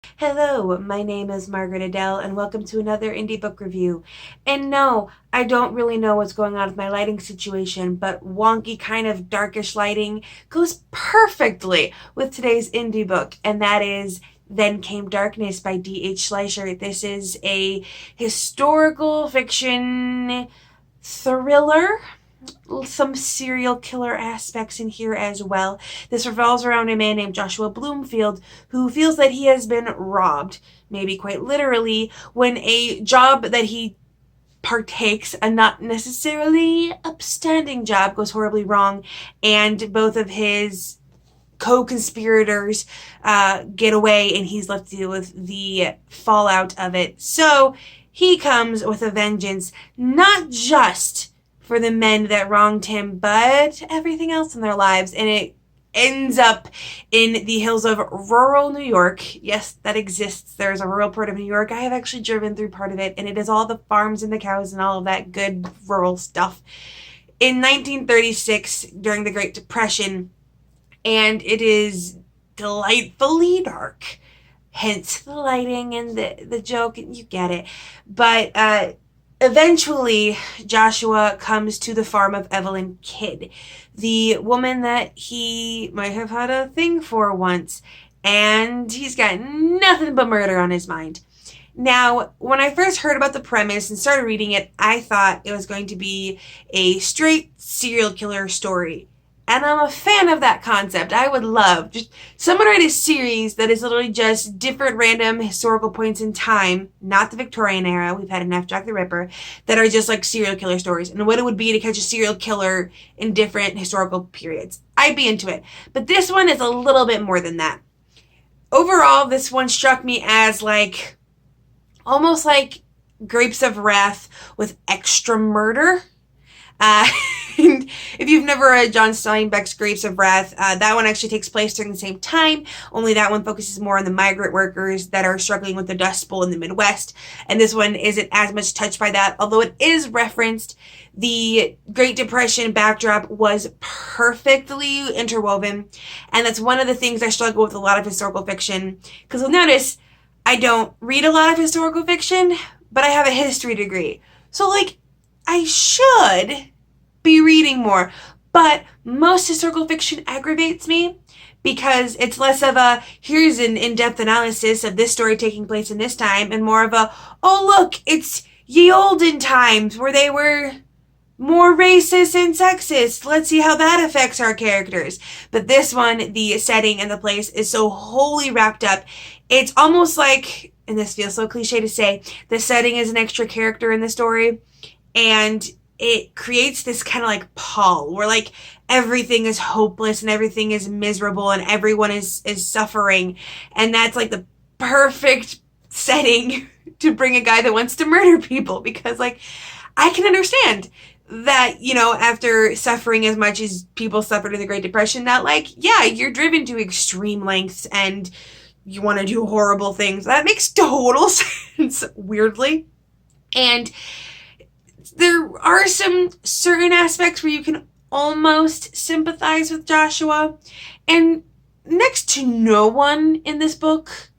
Hello, my name is Margaret Adele, and welcome to another indie book review. And no, I don't really know what's going on with my lighting situation, but wonky, kind of darkish lighting goes perfectly with today's indie book, and that is Then Came Darkness by D.H. Schleicher. This is a historical fiction thriller, some serial killer aspects in here as well. This revolves around a man named Joshua Bloomfield who feels that he has been robbed, maybe quite literally, when a job that he partakes, a not necessarily upstanding job, goes horribly wrong, and both of his co-conspirators get away, and he's left to deal with the fallout of it. So he comes with a vengeance, not just for the men that wronged him, but everything else in their lives. And it ends up in the hills of rural New York. Yes, that exists. There's a rural part of New York. I have actually driven through part of it, and it is all the farms and the cows and all of that good rural stuff. In 1936, during the Great Depression, and it is delightfully dark. Hence the lighting and the joke, you get it. But eventually, Joshua comes to the farm of Evelyn Kidd, the woman that he might have had a thing for once, and he's got nothing but murder on his mind. Now, when I first heard about the premise and started reading it, I thought it was going to be a straight serial killer story. And I'm a fan of that concept. I would love just someone write a series that is literally just different random historical points in time, not the Victorian era, we've had enough Jack the Ripper, that are just like serial killer stories, and what it would be to catch a serial killer in different historical periods. I'd be into it. But this one is a little bit more than that. Overall, this one struck me as like almost like Grapes of Wrath with extra murder. Uh, and if you've never read John Steinbeck's Grapes of Wrath, that one actually takes place during the same time, only that one focuses more on the migrant workers that are struggling with the Dust Bowl in the Midwest. And this one isn't as much touched by that, although it is referenced. The Great Depression backdrop was perfectly interwoven, and that's one of the things I struggle with a lot of historical fiction, because you'll notice I don't read a lot of historical fiction, but I have a history degree. So, like, I should be reading more, but most historical fiction aggravates me because it's less of a here's an in-depth analysis of this story taking place in this time, and more of a oh look, it's ye olden times where they were more racist and sexist. Let's see how that affects our characters. But this one, the setting and the place is so wholly wrapped up. It's almost like, and this feels so cliche to say, the setting is an extra character in the story. And it creates this kind of like pall where like everything is hopeless and everything is miserable and everyone is suffering. And that's like the perfect setting to bring a guy that wants to murder people, because like I can understand that, you know, after suffering as much as people suffered in the Great Depression, that like, yeah, you're driven to extreme lengths and you want to do horrible things. That makes total sense, weirdly. And there are some certain aspects where you can almost sympathize with Joshua. And next to no one in this book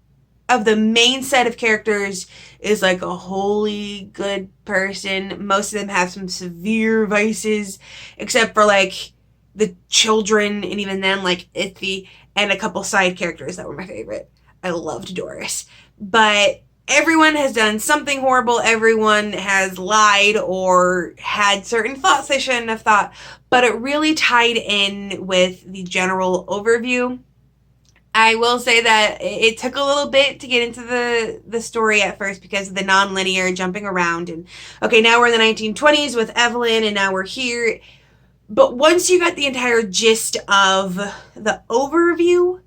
of the main set of characters is like a wholly good person. Most of them have some severe vices, except for like the children, and even then like Ithy and a couple side characters that were my favorite. I loved Doris. But everyone has done something horrible. Everyone has lied or had certain thoughts they shouldn't have thought. But it really tied in with the general overview. I will say that it took a little bit to get into the story at first because of the non-linear jumping around. And okay, now we're in the 1920s with Evelyn, and now we're here. But once you got the entire gist of the overview,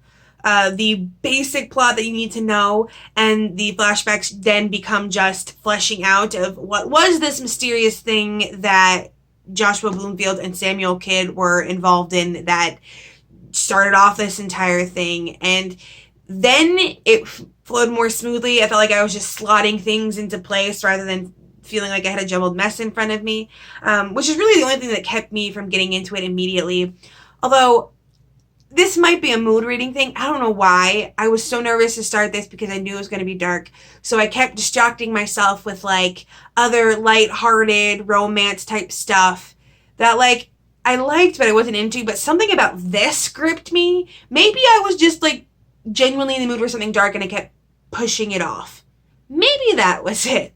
the basic plot that you need to know, and the flashbacks then become just fleshing out of what was this mysterious thing that Joshua Bloomfield and Samuel Kidd were involved in that started off this entire thing. And then it flowed more smoothly. I felt like I was just slotting things into place rather than feeling like I had a jumbled mess in front of me, which is really the only thing that kept me from getting into it immediately. Although this might be a mood reading thing. I don't know why. I was so nervous to start this because I knew it was going to be dark. So I kept distracting myself with like other light-hearted romance type stuff that like I liked but I wasn't into. But something about this gripped me. Maybe I was just like genuinely in the mood for something dark and I kept pushing it off. Maybe that was it.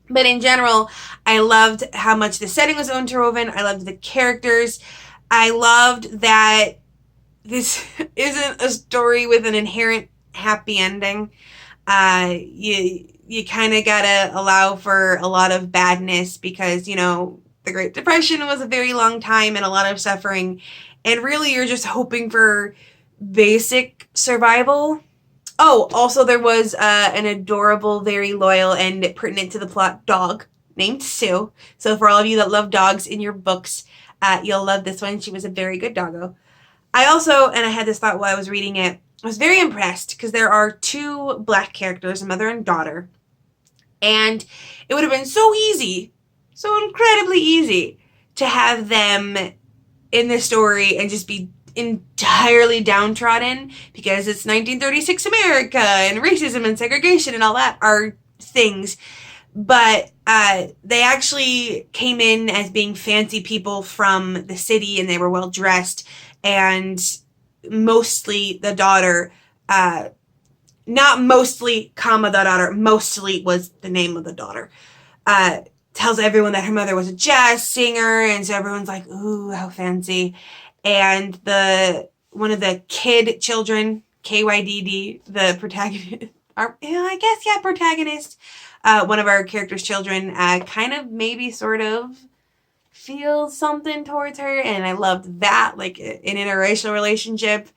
But in general, I loved how much the setting was interwoven. I loved the characters. I loved that this isn't a story with an inherent happy ending. You kind of gotta allow for a lot of badness because, you know, the Great Depression was a very long time and a lot of suffering. And really, you're just hoping for basic survival. Oh, also, there was an adorable, very loyal, and pertinent to the plot dog named Sue. So, for all of you that love dogs in your books, you'll love this one. She was a very good doggo. I also, and I had this thought while I was reading it, I was very impressed because there are two black characters, a mother and daughter, and it would have been so easy, so incredibly easy, to have them in this story and just be entirely downtrodden because it's 1936 America and racism and segregation and all that are things. But they actually came in as being fancy people from the city and they were well dressed. And mostly the daughter, not mostly, comma, the daughter, mostly was the name of the daughter, tells everyone that her mother was a jazz singer. And so everyone's like, ooh, how fancy. And one of the kid children, KYDD, the protagonist, protagonist, one of our character's children, kind of maybe sort of feels something towards her, and I loved that. Like an interracial relationship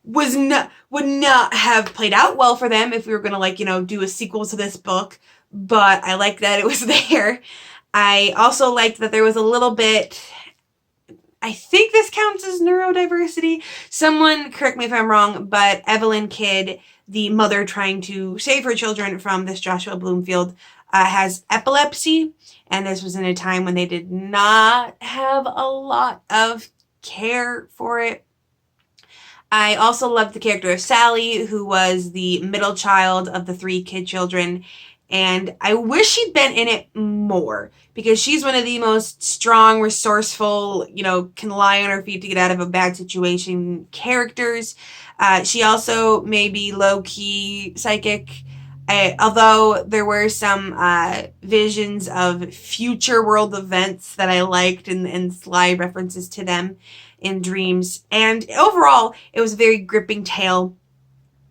would not have played out well for them if we were gonna like, you know, do a sequel to this book, but I liked that it was there. I also liked that there was a little bit, I think this counts as neurodiversity. Someone correct me if I'm wrong, but Evelyn Kidd, the mother trying to save her children from this Joshua Bloomfield, has epilepsy. And this was in a time when they did not have a lot of care for it. I also loved the character of Sally, who was the middle child of the three kid children. And I wish she'd been in it more because she's one of the most strong, resourceful, you know, can lie on her feet to get out of a bad situation characters. She also may be low-key psychic. Although there were some visions of future world events that I liked and sly references to them in dreams. And overall, it was a very gripping tale.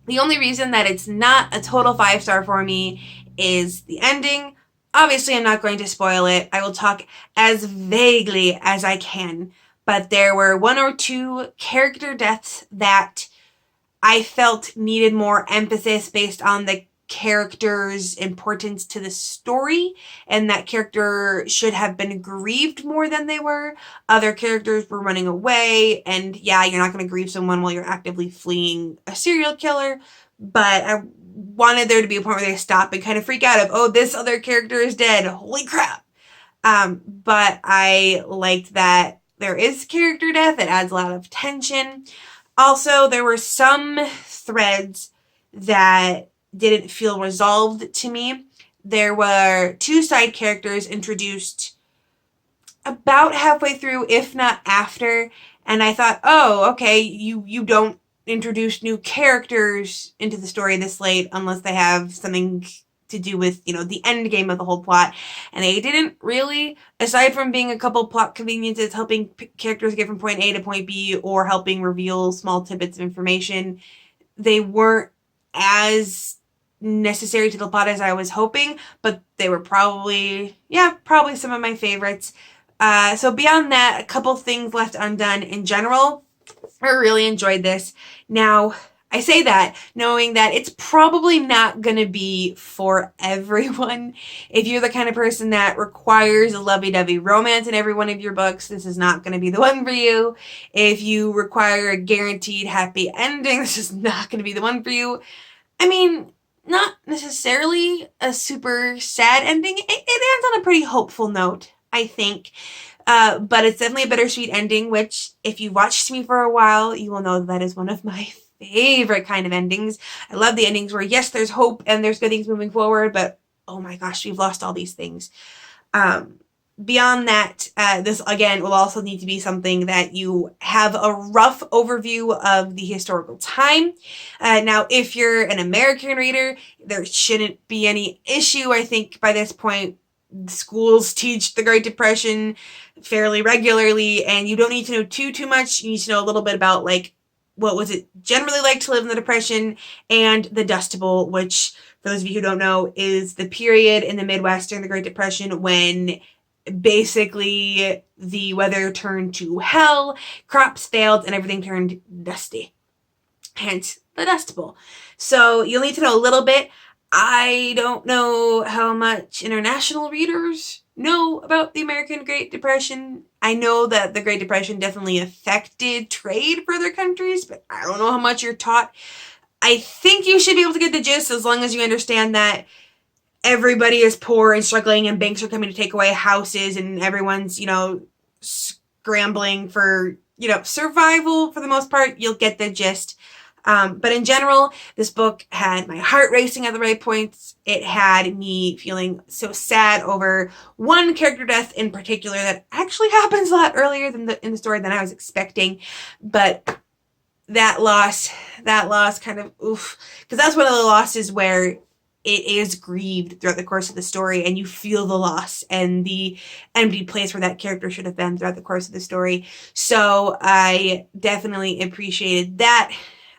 The only reason that it's not a total 5-star for me is the ending. Obviously, I'm not going to spoil it. I will talk as vaguely as I can. But there were one or two character deaths that I felt needed more emphasis based on the character's importance to the story, and that character should have been grieved more than they were. Other characters were running away, and yeah, you're not going to grieve someone while you're actively fleeing a serial killer, but I wanted there to be a point where they stop and kind of freak out of, oh, this other character is dead, holy crap. But I liked that there is character death. It adds a lot of tension. Also, there were some threads that didn't feel resolved to me. There were two side characters introduced about halfway through, if not after, and I thought, oh, okay, you don't introduce new characters into the story this late unless they have something to do with, you know, the end game of the whole plot. And they didn't really, aside from being a couple plot conveniences, helping characters get from point A to point B or helping reveal small tidbits of information, they weren't as necessary to the plot as I was hoping, but they were probably some of my favorites. So beyond that, a couple things left undone. In general, I really enjoyed this. Now, I say that knowing that it's probably not going to be for everyone. If you're the kind of person that requires a lovey-dovey romance in every one of your books, this is not going to be the one for you. If you require a guaranteed happy ending, this is not going to be the one for you. I mean, not necessarily a super sad ending. It ends on a pretty hopeful note, I think. But it's definitely a bittersweet ending, which if you've watched me for a while, you will know that is one of my favorite kind of endings. I love the endings where, yes, there's hope and there's good things moving forward, but oh my gosh, we've lost all these things. Um, Beyond that, this again will also need to be something that you have a rough overview of the historical time. Now, if you're an American reader, there shouldn't be any issue. I think by this point, schools teach the Great Depression fairly regularly, and you don't need to know too much. You need to know a little bit about, like, what was it generally like to live in the Depression, and the Dust Bowl, which, for those of you who don't know, is the period in the Midwest during the Great Depression when basically the weather turned to hell, crops failed, and everything turned dusty. Hence the Dust Bowl. So you'll need to know a little bit. I don't know how much international readers know about the American Great Depression. I know that the Great Depression definitely affected trade for other countries, but I don't know how much you're taught. I think you should be able to get the gist as long as you understand that everybody is poor and struggling and banks are coming to take away houses and everyone's, scrambling for, survival for the most part. You'll get the gist. But in general, this book had my heart racing at the right points. It had me feeling so sad over one character death in particular that actually happens a lot earlier in the story than I was expecting. But that loss kind of, oof. Because that's one of the losses where it is grieved throughout the course of the story, and you feel the loss and the empty place where that character should have been throughout the course of the story. So I definitely appreciated that.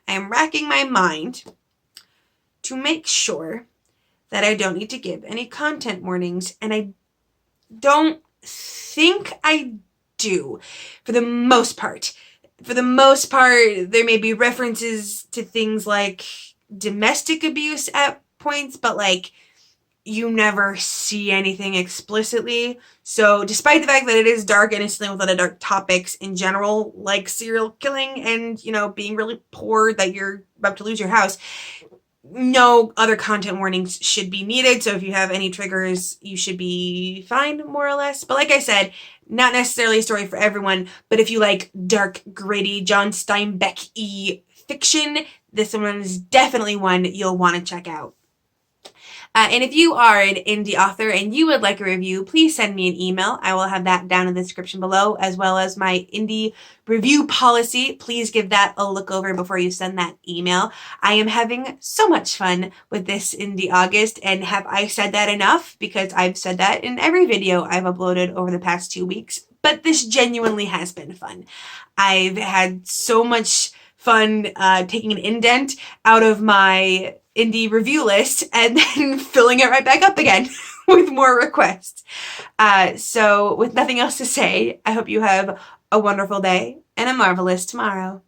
I am racking my mind to make sure that I don't need to give any content warnings, and I don't think I do for the most part. For the most part, there may be references to things like domestic abuse at points, but you never see anything explicitly. So despite the fact that it is dark and it's dealing with a lot of dark topics in general, like serial killing and, being really poor that you're about to lose your house, no other content warnings should be needed. So if you have any triggers, you should be fine, more or less. But like I said, not necessarily a story for everyone, but if you like dark, gritty, John Steinbeck-y fiction, this one is definitely one you'll want to check out. And if you are an indie author and you would like a review, please send me an email. I will have that down in the description below, as well as my indie review policy. Please give that a look over before you send that email. I am having so much fun with this Indie August, and have I said that enough? Because I've said that in every video I've uploaded over the past 2 weeks, but this genuinely has been fun. I've had so much fun taking an indent out of my indie review list and then filling it right back up again with more requests. So with nothing else to say, I hope you have a wonderful day and a marvelous tomorrow.